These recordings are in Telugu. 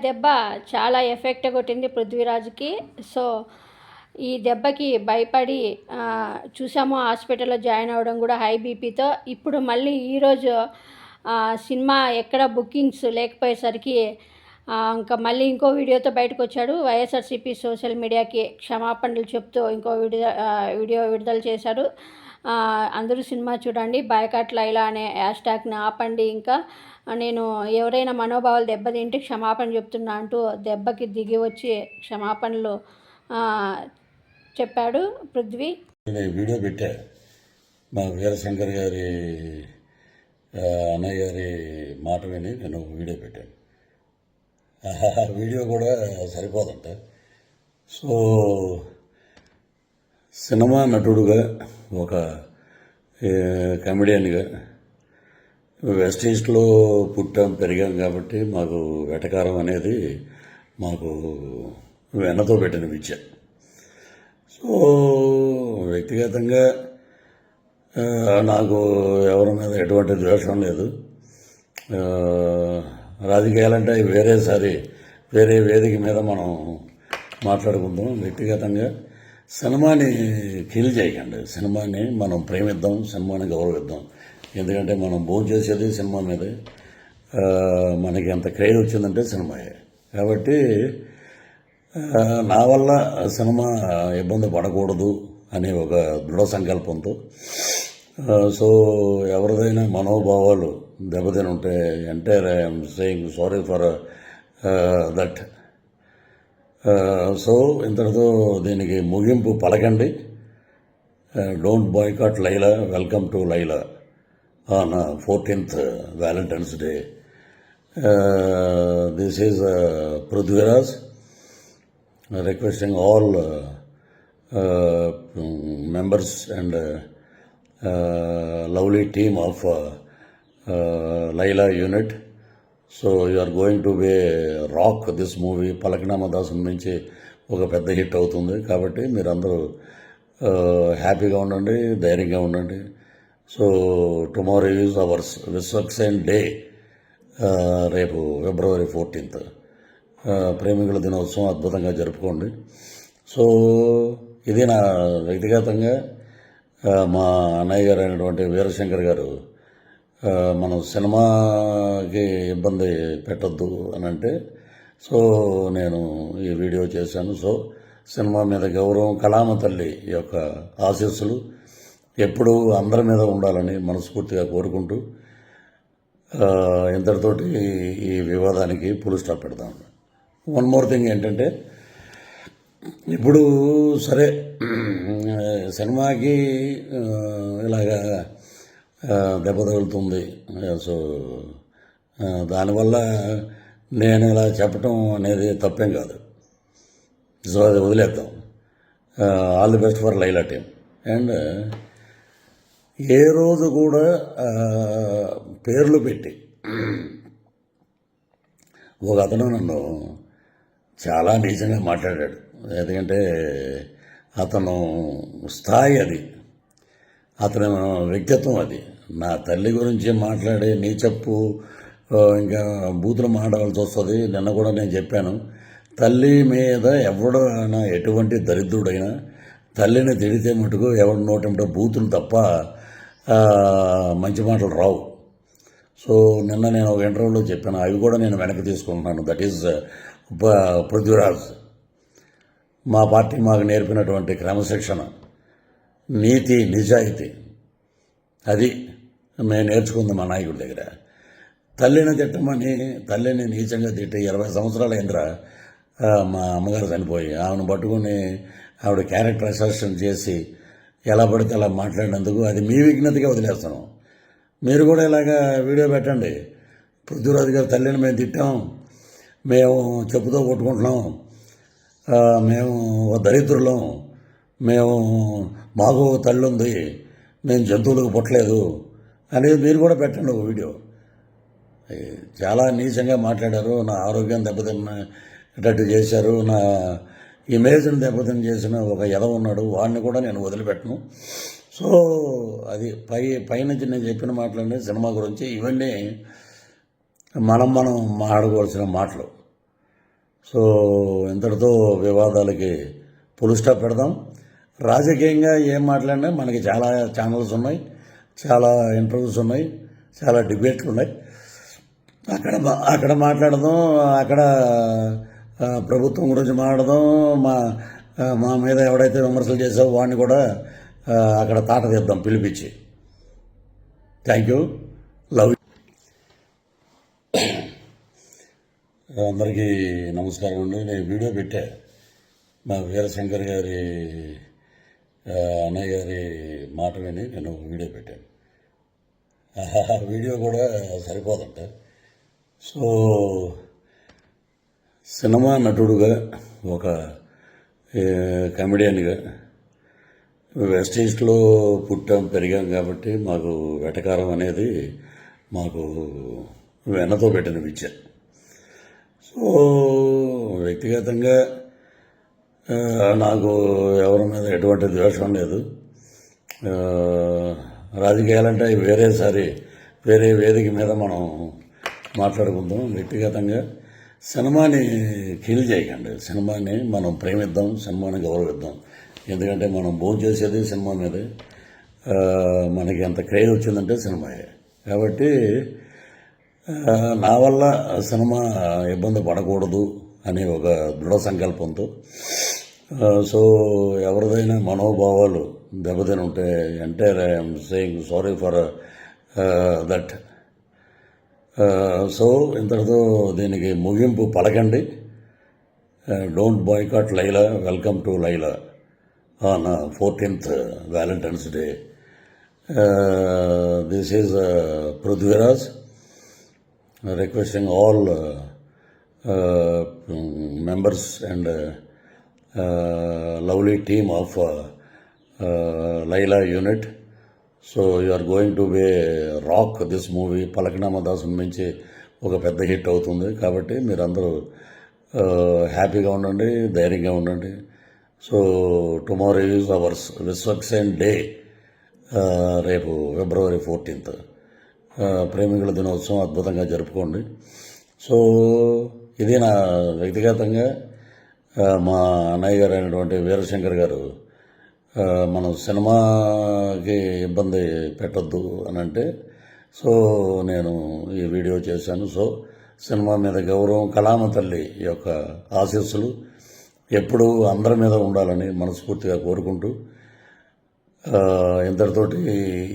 దెబ్బ చాలా ఎఫెక్ట్ కొట్టింది పృథ్వీరాజ్కి. సో ఈ దెబ్బకి భయపడి చూసాము, హాస్పిటల్లో జాయిన్ అవ్వడం కూడా హై బీపీతో. ఇప్పుడు మళ్ళీ ఈరోజు సినిమా ఎక్కడ బుకింగ్స్ లేకపోయేసరికి ఇంకా మళ్ళీ ఇంకో వీడియోతో బయటకు వచ్చాడు. వైఎస్ఆర్సీపీ సోషల్ మీడియాకి క్షమాపణలు చెప్తూ ఇంకో వీడియో విడుదల చేశాడు. అందరూ సినిమా చూడండి, బాయ్కాట్ లైలా అనే హ్యాష్ట్యాగ్ని ఆపండి, ఇంకా నేను ఎవరైనా మనోభావాలు దెబ్బతింటే క్షమాపణ చెప్తున్నా అంటూ దెబ్బకి దిగి వచ్చి క్షమాపణలు చెప్పాడు పృథ్వీ. వీడియో పెట్టా, మా వీరశంకర్ గారి అన్నయ్య గారి మాట విని నేను వీడియో పెట్టాను. వీడియో కూడా సరిపోదంట. సో సినిమా నటుడుగా, ఒక కమెడియన్గా వెస్ట్ ఈస్ట్లో పుట్టాం పెరిగాం కాబట్టి మాకు వెటకారం అనేది మాకు వెన్నతో పెట్టిన విద్య. సో వ్యక్తిగతంగా నాకు ఎవరి మీద ఎటువంటి ద్వేషం లేదు. రాజకీయాలంటే వేరే వేదిక మీద మనం మాట్లాడుకుందాం. వ్యక్తిగతంగా సినిమాని కిల్ చేయకండి, సినిమాని మనం ప్రేమిద్దాం, సినిమాని గౌరవిద్దాం. ఎందుకంటే మనం భోజనం చేసేది సినిమా మీదే, మనకి ఎంత క్రేజ్ వచ్చిందంటే సినిమాయే. కాబట్టి నా వల్ల సినిమా ఇబ్బంది పడకూడదు అనే ఒక దృఢ సంకల్పంతో, సో ఎవరిదైనా మనోభావాలు దెబ్బతిని ఉంటే entire I'm saying sorry for that. So ఇంతటితో దీనికి ముగింపు పలకండి. Don't boycott Laila, welcome to Laila on 14th Valentine's Day. This is Prithviraj requesting all members and lovely team of Laila unit. So you are going to be rock this movie. పలకనామా Dasu నుంచి ఒక పెద్ద హిట్ అవుతుంది కాబట్టి మీరందరూ హ్యాపీగా ఉండండి, ధైర్యంగా ఉండండి. So tomorrow is ours Vishwaksen day, రేపు February 14th ప్రేమికుల దినోత్సవం అద్భుతంగా జరుపుకోండి. సో ఇది నా వ్యక్తిగతంగా మా అన్నయ్య గారు అయినటువంటి వీరశంకర్ గారు మనం సినిమాకి ఇబ్బంది పెట్టద్దు అని అంటే, సో నేను ఈ వీడియో చేశాను. సో సినిమా మీద గౌరవం, కళామ తల్లి యొక్క ఆశీస్సులు ఎప్పుడూ అందరి మీద ఉండాలని మనస్ఫూర్తిగా కోరుకుంటూ ఇంతటితోటి ఈ వివాదానికి ఫుల్ స్టాప్ పెడతాం. వన్ మోర్ థింగ్ ఏంటంటే, ఇప్పుడు సరే సినిమాకి ఇలాగా దెబ్బ తగులుతుంది, సో దానివల్ల నేను ఇలా చెప్పటం అనేది తప్పేం కాదు. సో అది వదిలేద్దాం. All the best for Laila team. And ఏ రోజు కూడా పేర్లు పెట్టి ఒక అతను నన్ను చాలా నీచంగా మాట్లాడాడు. ఎందుకంటే అతను స్థాయి అది, అతని వ్యక్తిత్వం అది. నా తల్లి గురించి మాట్లాడే నీచప్పు ఇంకా బూతులు మాట్లాడాల్సి వస్తుంది. నిన్న కూడా నేను చెప్పాను, తల్లి మీద ఎవడైనా ఎటువంటి దరిద్రుడైనా తల్లిని తిడితే మటుకు ఎవరి నోటంటే బూతులు తప్ప మంచి మాటలు రావు. సో నిన్న నేను ఒక ఇంటర్వ్యూలో చెప్పాను, అవి కూడా నేను వెనక్కి తీసుకుంటున్నాను. That is Prithviraj. మా పార్టీ మాకు నేర్పినటువంటి క్రమశిక్షణ, నీతి, నిజాయితీ, అది మేము నేర్చుకుంది మా నాయకుడి దగ్గర. తల్లిని తిట్టమని, తల్లిని నీచంగా తిట్టి 20 సంవత్సరాలు అయిందిరా. మా అమ్మగారు చనిపోయి ఆమెను పట్టుకుని ఆవిడ క్యారెక్టర్ అసాసినేషన్ చేసి ఎలా పడితే అలా మాట్లాడినందుకు అది మీ విఘ్నతగా వదిలేస్తాను. మీరు కూడా ఇలాగా వీడియో పెట్టండి. పృథ్వీరాజు గారి తల్లిని మేము తిట్టాం, మేము చెప్పుతో కొట్టుకుంటున్నాం, మేము దరిద్రులం, మాకు తల్లి ఉంది, మేము జంతువులకు పుట్టలేదు అనేది మీరు కూడా పెట్టండి ఒక వీడియో. చాలా నీచంగా మాట్లాడారు, నా ఆరోగ్యం దెబ్బతిన్నట్టు చేశారు, నా ఇమేజ్ని దెబ్బతిని చేసిన ఒక ఎదవ ఉన్నాడు, వాడిని కూడా నేను వదిలిపెట్టను. సో అది పైనుంచి నేను చెప్పిన మాటలన్నీ సినిమా గురించి, ఇవన్నీ మనం మాట్లాడుకోవాల్సిన మాటలు. సో ఇంతటితో వివాదాలకి ఫుల్ స్టాప్ పెడదాం. రాజకీయంగా ఏం మాట్లాడినా మనకి చాలా ఛానల్స్ ఉన్నాయి, చాలా ఇంటర్వ్యూస్ ఉన్నాయి, చాలా డిబేట్లు ఉన్నాయి. అక్కడ మాట్లాడదాం, అక్కడ ప్రభుత్వం గురించి మాట్లాడదాం. మా మీద ఎవడైతే విమర్శలు చేసావో వాడిని కూడా అక్కడ తాట తీద్దాం పిలిపించి. Thank you, love you. అందరికీ నమస్కారం అండి. నేను వీడియో పెట్టా, మా వీరశంకర్ గారి అన్నయ్య గారి మాట విని నేను వీడియో పెట్టాను. ఆ వీడియో కూడా సరిపోదంట. సో సినిమా నటుడుగా, ఒక కమెడియన్గా వెస్ట్ ఈస్ట్లో పుట్టాం పెరిగాం కాబట్టి మాకు వెటకారం అనేది మాకు వెన్నతో పెట్టిన విద్య. సో వ్యక్తిగతంగా నాకు ఎవరి మీద ఎటువంటి ద్వేషం లేదు. రాజకీయాలంటే వేరే వేదిక మీద మనం మాట్లాడుకుందాం. వ్యక్తిగతంగా సినిమాని కిల్ చేయకండి. సినిమాని మనం ప్రేమిద్దాం, సినిమాని గౌరవిద్దాం. ఎందుకంటే మనం భోజనం చేసేది సినిమా మీదే. మనకి ఎంత క్రేజ్ వచ్చిందంటే సినిమాయే. కాబట్టి నా వల్ల సినిమా ఇబ్బంది పడకూడదు అనే ఒక దృఢ సంకల్పంతో, సో ఎవరిదైనా మనోభావాలు దెబ్బతిని ఉంటే అంటే I'm saying sorry for that. So ఇంతటితో దీనికి ముగింపు పలకండి. Don't boycott Laila, welcome to Laila on 14th Valentine's Day. This is Prithviraj requesting all members and lovely team of Laila unit. So you are going to be rock this movie. పలకనామా Dasu నుంచి ఒక పెద్ద హిట్ అవుతుంది కాబట్టి మీరందరూ హ్యాపీగా ఉండండి, ధైర్యంగా ఉండండి. So tomorrow is ours Vishwaksen day, రేపు February 14th ప్రేమికుల దినోత్సవం అద్భుతంగా జరుపుకోండి. సో ఇది నా వ్యక్తిగతంగా మా అన్నయ్య గారు అయినటువంటి వీరశంకర్ గారు మనం సినిమాకి ఇబ్బంది పెట్టొద్దు అని అంటే, సో నేను ఈ వీడియో చేశాను. సో సినిమా మీద గౌరవం, కళామ తల్లి యొక్క ఆశీస్సులు ఎప్పుడూ అందరి మీద ఉండాలని మనస్ఫూర్తిగా కోరుకుంటూ ఇంతటితోటి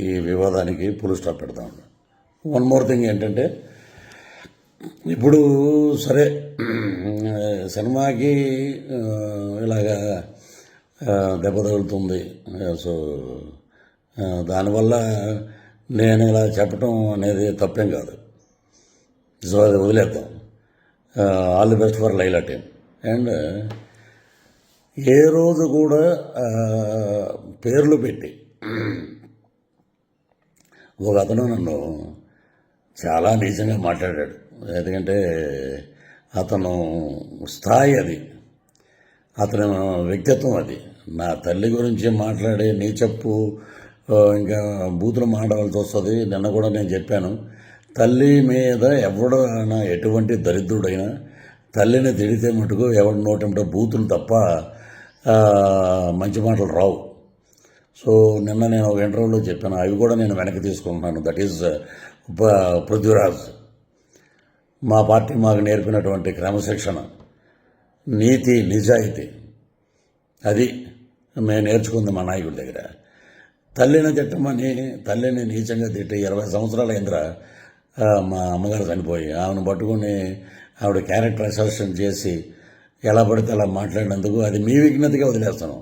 ఈ వివాదానికి ఫుల్ స్టాప్ పెడతాం. వన్ మోర్ థింగ్ ఏంటంటే, ఇప్పుడు సరే సినిమాకి ఇలాగా దెబ్బ తగులుతుంది. సో దానివల్ల నేను ఇలా చెప్పటం అనేది తప్పేం కాదు. సో అది వదిలేద్దాం. All the best for Laila team. And ఏ రోజు కూడా పేర్లు పెట్టి ఒక అతను నన్ను చాలా నీచంగా మాట్లాడాడు. ఎందుకంటే అతను స్థాయి అది, అతని వ్యక్తిత్వం అది. నా తల్లి గురించి మాట్లాడే నీచప్పు ఇంకా బూతులు మాట్లాడాల్సి వస్తుంది. నిన్న కూడా నేను చెప్పాను, తల్లి మీద ఎవడైనా ఎటువంటి దరిద్రుడైనా తల్లిని తిడితే మటుకు ఎవడి నోటంటే బూతులు తప్ప మంచి మాటలు రావు. సో నిన్న నేను ఒక ఇంటర్వ్యూలో చెప్పాను, అవి కూడా నేను వెనక్కి తీసుకుంటున్నాను. That is Prithviraj. మా పార్టీ మాకు నేర్పినటువంటి క్రమశిక్షణ, నీతి, నిజాయితీ, అది మేము నేర్చుకుంది మా నాయకుడి దగ్గర. తల్లిని తిట్టమని, తల్లిని నీచంగా తిట్టి 20 సంవత్సరాల అయిందిరా మా అమ్మగారు చనిపోయి. ఆమెను పట్టుకుని ఆవిడ క్యారెక్టర్ అసెసినేషన్ చేసి ఎలా పడితే అలా మాట్లాడినందుకు అది మీ విఘ్నతగా వదిలేస్తాను.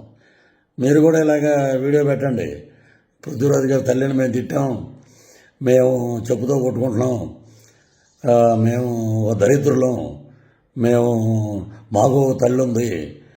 మీరు కూడా ఇలాగా వీడియో పెట్టండి. పృథ్వీరాజు గారి తల్లిని మేము తిట్టాం, మేము చెప్పుతో కొట్టుకుంటున్నాం, మేము దరిద్రులం, మాకు తల్లి ఉంది,